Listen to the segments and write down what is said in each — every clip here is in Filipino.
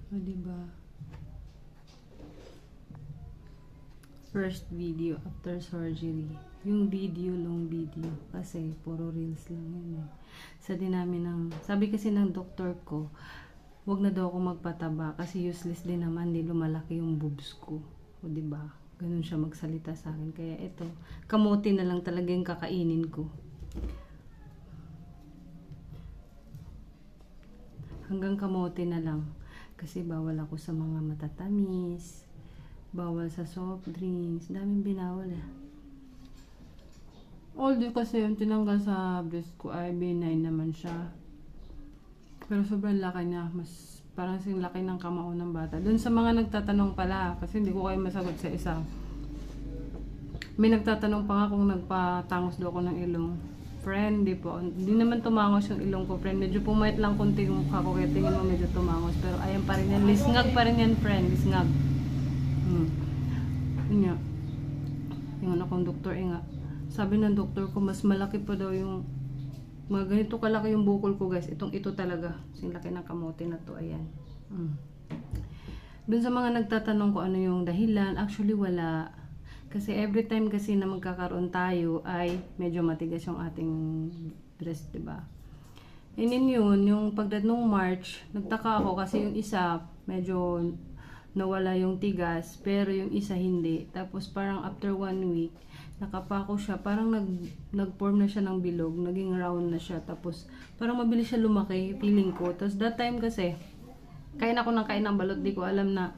O, diba? First video after surgery. Yung video, long video. Kasi, puro reels lang yun eh. Sabi kasi ng doktor ko, wag na daw ako magpataba kasi useless din naman, di lumalaki yung boobs ko. O, diba? Ganun siya magsalita sa akin. Kaya ito, kamote na lang talaga yung kakainin ko. Hanggang kamote na lang. Kasi bawal ako sa mga matatamis. Bawal sa soft drinks. Daming binawal eh. Although kasi yung tinanggal sa breast ko ay B9 naman siya. Pero sobrang laki niya. Mas parang sing laki ng kamao ng bata. Doon sa mga nagtatanong pala, kasi hindi ko kayo masagot sa isa. May nagtatanong pa nga kung nagpatangos daw ako ng ilong. Friend, di po. Hindi naman tumangos yung ilong ko, friend. Medyo pumayat lang konti yung mukha ko, kaya tingin mo medyo tumangos. Pero ayan pa rin yan. Lisngag pa rin yan, friend. Lisngag. Yun nga. Yung ano kong doktor, nga. Sabi ng doktor ko, mas malaki pa daw yung mga ganito kalaki yung bukol ko, guys. Ito talaga. Yung laki ng kamote na to. Ayan. Dun sa mga nagtatanong ko ano yung dahilan, actually wala. Kasi every time kasi na magkakaroon tayo ay medyo matigas yung ating breast, diba? And then yun, yung pagdating nung March, nagtaka ako kasi yung isa medyo nawala yung tigas, pero yung isa hindi. Tapos parang after 1 week, nakapako siya, parang nag-form na siya ng bilog, naging round na siya. Tapos parang mabilis siya lumaki, feeling ko. Tapos that time kasi, kain ako ng kain ng balot, di ko alam na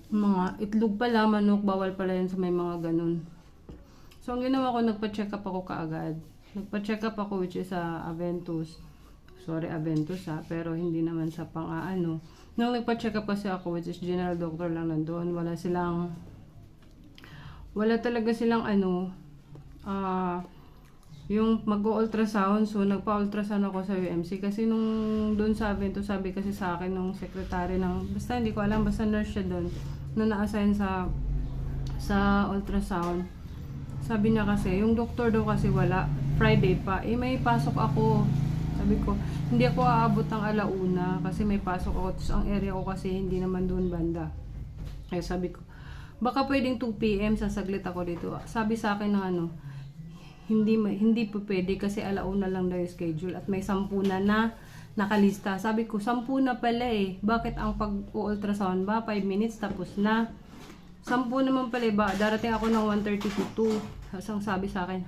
mga itlog pala, manok, bawal pala yun sa may mga ganun. So ang ginawa ko, nagpa-check up ako kaagad. Nagpa-check up ako which is sa Aventus. Sorry Aventus ha, pero hindi naman sa pang-aano. Nung nagpa-check up kasi ako, which is general doctor lang nandoon, wala talaga silang yung mag-ultrasound. So nagpa-ultrasound ako sa UMC kasi nung doon sa Aventus, sabi kasi sa akin nung secretary ng, basta hindi ko alam, basta nurse siya doon na na-assign sa ultrasound. Sabi niya kasi, yung doktor daw kasi wala, Friday pa, may pasok ako. Sabi ko, hindi ako aabot ng alauna kasi may pasok ako. Tapos ang area ko kasi hindi naman doon banda. Kaya sabi ko, baka pwedeng 2 PM, sasaglit ako dito. Sabi sa akin ng hindi po pwede kasi alauna lang daw yung schedule at may 10 na nakalista. Sabi ko, 10 na pala eh. Bakit ang pag-ultrasound ba? 5 minutes tapos na. 10 naman pala ba? Darating ako ng 1:30 to 2. Ang sabi sa akin,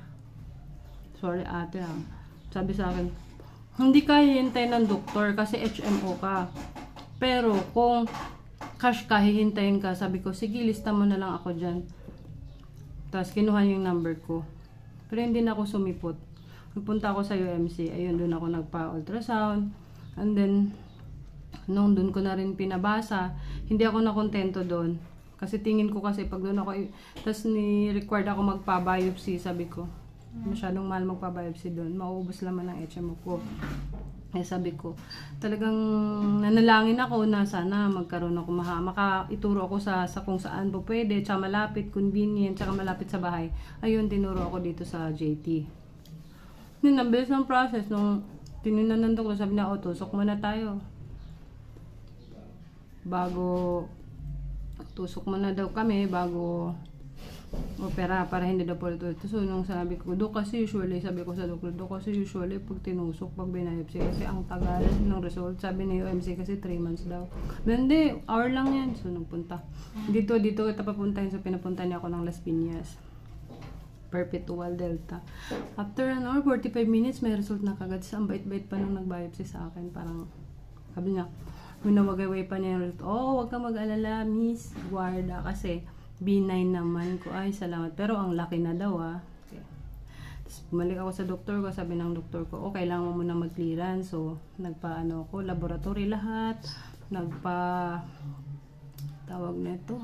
sorry ate ha. Sabi sa akin, hindi kaya hintay ng doktor kasi HMO ka. Pero kung cash ka, hihintayin ka. Sabi ko, sige, lista mo na lang ako dyan. Tapos kinuha yung number ko. Pero hindi na ako sumipot. Nagpunta ako sa UMC. Ayun, doon ako nagpa-ultrasound. And then, nung doon ko na rin pinabasa, hindi ako nakontento doon. Kasi tingin ko kasi pag doon ako, tapos ni-required ako magpa-biopsy, sabi ko. Masyadong mahal magpa-biopsy doon. Mauubos naman ang HMO ko. Eh sabi ko, talagang nanalangin ako na sana magkaroon ako makaituro ako sa kung saan po pwede, tsaka malapit, convenient, tsaka malapit sa bahay. Ayun, tinuro ako dito sa JT. Yun, ang bilis ng process. Nung tinunan ko, sabi na, tusok muna tayo. Tusok muna daw kami bago opera para hindi daw po ito. So nung sabi ko, kasi usually, sabi ko sa doktor, kasi usually pag tinusok, pag binayopsy, kasi ang tagal ng result. Sabi ni UMC kasi 3 months daw. Hindi, hour lang yan. So nagpunta. Dito kita papuntahin. So pinapunta niya ako ng Las Piñas. Perpetual Delta. After an hour, 45 minutes, may result na kagad. Ang bait-bait pa nung nag-biopsy sa akin. Parang, sabi niya, minawagay pa niya yung result. Wag kang mag-alala, Miss Guarda, kasi B9 naman ko. Ay, salamat. Pero ang laki na daw Okay. Tapos bumalik ako sa doktor ko. Sabi ng doktor ko, kailangan mo na mag-clearance. So, ako, laboratory lahat. Tawag na ito.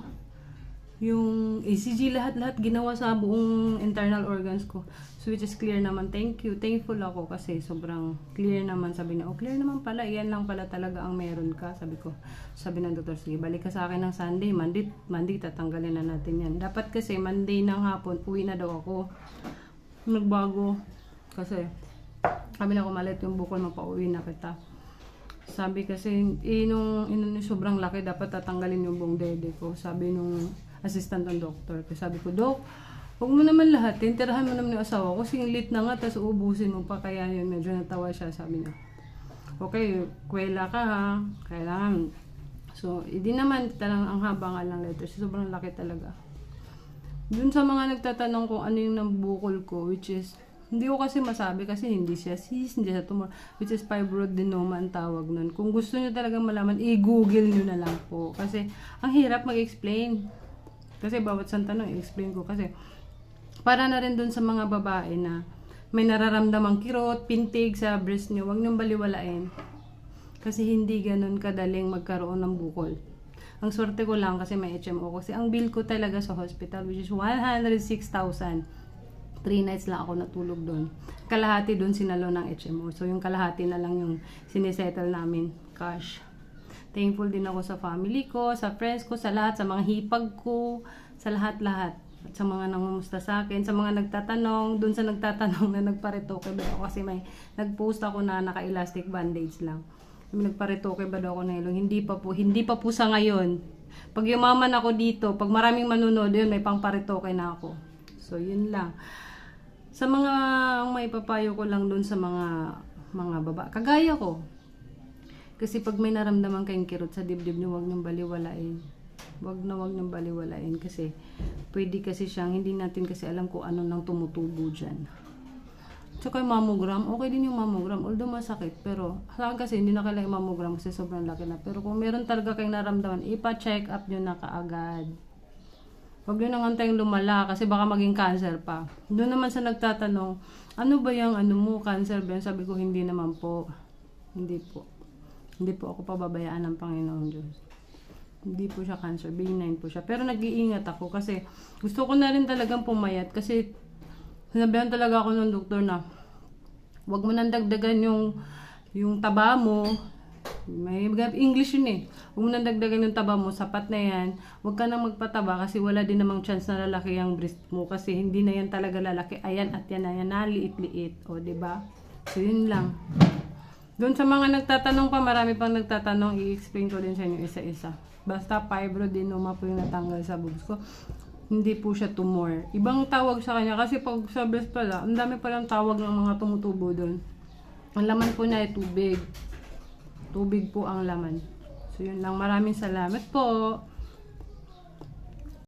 Yung ECG lahat ginawa sa buong internal organs ko. So, which is clear naman. Thankful ako kasi sobrang clear naman. Sabi niya, clear naman pala. Iyan lang pala talaga ang meron ka. Sabi ng doktor, sige, balik ka sa akin ng Sunday. Monday, tatanggalin na natin yan. Dapat kasi Monday ng hapon, uwi na daw ako. Nagbago. Kasi, sabi na kumalit yung bukol, mapauwi na kita. Sabi kasi, nung sobrang laki, dapat tatanggalin yung buong dede ko. Sabi nung assistant ng doktor. Kasi sabi ko, Dok, huwag mo naman lahat, tirahan mo naman yung asawa ko. Singlit na nga, tapos uubusin mo pa. Kaya yun, medyo natawa siya, sabi niya. Okay, kwela ka ha. Kailangan. So, hindi naman talagang ang haba nga lang letters. Sobrang laki talaga. Dun sa mga nagtatanong kung ano yung nabukol ko, which is, hindi ko kasi masabi kasi hindi siya cyst, hindi siya tumor, which is fibroadenoma ang tawag nun. Kung gusto nyo talaga malaman, i-google nyo na lang po. Kasi, ang hirap mag-explain. Kasi bawat isang tanong, i-explain ko. Kasi, para na rin dun sa mga babae na may nararamdamang kirot, pintig sa breast nyo, huwag nyong baliwalain. Kasi hindi ganun kadaling magkaroon ng bukol. Ang swerte ko lang kasi may HMO. Kasi ang bill ko talaga sa hospital, which is 106,000. 3 nights lang ako natulog doon. Kalahati doon sinalo ng HMO. So yung kalahati na lang yung sinisettle namin cash. Thankful din ako sa family ko, sa friends ko, sa lahat, sa mga hipag ko, sa lahat-lahat. At sa mga nangumusta sa akin, sa mga nagtatanong, doon sa nagtatanong na nagparetoke ba ako kasi may nag-post ako na naka-elastic bandage lang. May nagparetoke ba daw ako na ilong? Hindi pa po sa ngayon. Pag yumaman ako dito, pag maraming manunood yun, may pangparetoke na ako. So yun lang. Sa mga ang maipapayo ko lang doon sa mga baba, kagaya ko. Kasi pag may naramdaman kayong kirot sa dibdib niyo, huwag niyong baliwalain. Huwag niyong baliwalain kasi pwede kasi siyang, hindi natin kasi alam kung ano nang tumutubo dyan. Tsaka yung mammogram, okay din yung mammogram, although masakit, pero sa akin kasi hindi na kailangan yung mammogram kasi sobrang laki na. Pero kung meron talaga kayong naramdaman, ipa-check up nyo na kaagad. Huwag nyo nang antayang lumala kasi baka maging cancer pa. Doon naman sa nagtatanong, ano ba yung ano mo, cancer ba? Sabi ko, hindi naman po. Hindi po. Hindi po ako pababayaan ng Panginoon Diyos. Hindi po siya cancer, benign po siya. Pero nag-iingat ako kasi gusto ko na rin talagang pumayat kasi sinabihan talaga ako ng doktor na huwag mo nang dagdagan yung taba mo. May English yun eh. Huwag mo nang dagdagan yung taba mo, sapat na yan. Huwag ka nang magpataba kasi wala din namang chance na lalaki ang breast mo kasi hindi na yan talaga lalaki. Ayan at yan na yan, naliit-liit. O, diba? So, yun lang. Doon sa mga nagtatanong pa, marami pang nagtatanong, i-explain ko din sa inyo isa-isa. Basta fibroadenoma po yung natanggal sa boobs ko. Hindi po siya tumor. Ibang tawag sa kanya kasi pag sa breast pala, ang dami palang tawag ng mga tumutubo doon. Ang laman po niya ay tubig. Tubig po ang laman. So yun lang. Maraming salamat po.